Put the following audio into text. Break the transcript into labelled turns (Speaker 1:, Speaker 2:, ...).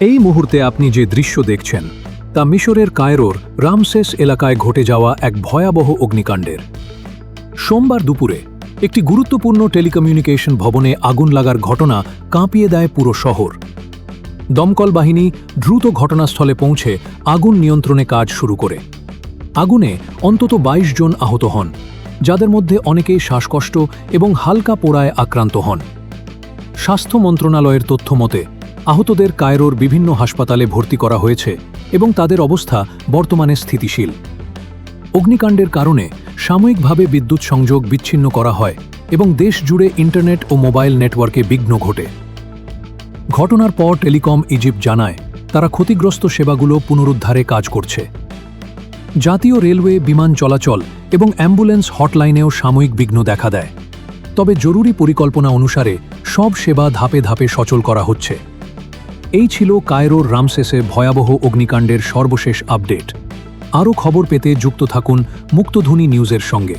Speaker 1: এই মুহূর্তে আপনি যে দৃশ্য দেখছেন তা মিশরের কায়রোর রামসেস এলাকায় ঘটে যাওয়া এক ভয়াবহ অগ্নিকাণ্ডের। সোমবার দুপুরে একটি গুরুত্বপূর্ণ টেলিকমিউনিকেশন ভবনে আগুন লাগার ঘটনা কাঁপিয়ে দেয় পুরো শহর। দমকল বাহিনী দ্রুত ঘটনাস্থলে পৌঁছে আগুন নিয়ন্ত্রণে কাজ শুরু করে। আগুনে অন্তত ২২ জন আহত হন, যাদের মধ্যে অনেকেই শ্বাসকষ্ট এবং হালকা পোড়ায় আক্রান্ত হন। স্বাস্থ্য মন্ত্রণালয়ের তথ্য মতে আহতদের কায়রোর বিভিন্ন হাসপাতালে ভর্তি করা হয়েছে এবং তাদের অবস্থা বর্তমানে স্থিতিশীল। অগ্নিকাণ্ডের কারণে সাময়িকভাবে বিদ্যুৎ সংযোগ বিচ্ছিন্ন করা হয় এবং দেশ জুড়ে ইন্টারনেট ও মোবাইল নেটওয়ার্কে বিঘ্ন ঘটে। ঘটনার পর টেলিকম ইজিপ্ট জানায় তারা ক্ষতিগ্রস্ত সেবাগুলো পুনরুদ্ধারে কাজ করছে। জাতীয় রেলওয়ে, বিমান চলাচল এবং অ্যাম্বুলেন্স হটলাইনেও সাময়িক বিঘ্ন দেখা দেয়, তবে জরুরি পরিকল্পনা অনুসারে সব সেবা ধাপে ধাপে সচল করা হচ্ছে। এই ছিল কায়রোর রামসেসে ভয়াবহ অগ্নিকাণ্ডের সর্বশেষ আপডেট। আরও খবর পেতে যুক্ত থাকুন মুক্তধ্বনি নিউজের সঙ্গে।